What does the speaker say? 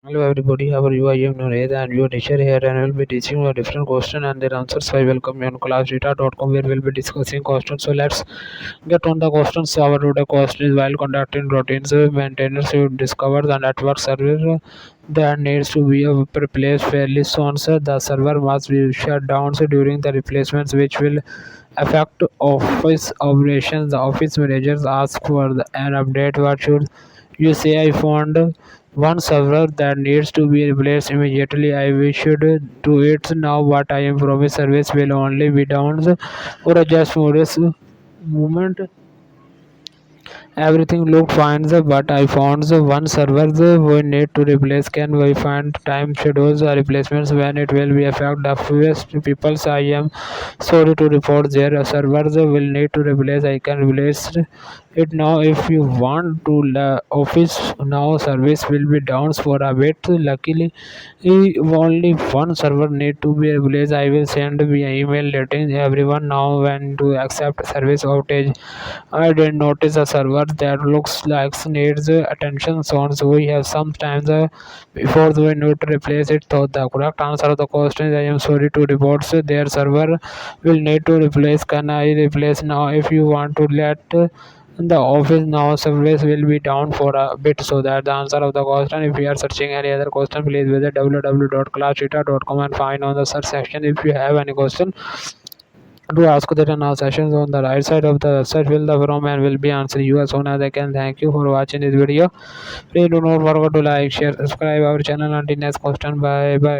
Hello everybody, how are you? I am Nurez and your teacher here and I will be teaching you a different question and their answers. I welcome you on classdata.com where we'll be discussing questions. So let's get on the questions. Our today question is while conducting routines, maintenance should discover the network server that needs to be replaced fairly soon. So the server must be shut down during the replacements which will affect office operations. The office managers ask for an update. What should you say? I found one server that needs to be replaced immediately. I wish to do it now, but I am promised service will only be down for just for this moment. Everything looked fine, but I found one server we need to replace. Can we find time schedules or replacements when it will be affect the fewest people? I am sorry to report their servers will need to replace. I can replace it now if you want to. The office now service will be down for a bit. Luckily, only one server need to be replaced. I will send via email letting everyone know when to accept service outage. I did notice a server that looks like needs attention soon, so we have sometimes before we need to replace it. So the correct answer of the question is I am sorry to report their server will need to replace. Can I replace now if you want to let the office now service will be down for a bit? So that the answer of the question. If you are searching any other question, please visit www.classdata.com and find on the search section. If you have any question to ask that in our sessions on the right side of the website fill the form and will be answering you as soon as I can. Thank you for watching this video. Please do not forget to like, share, subscribe our channel until next question. Bye bye.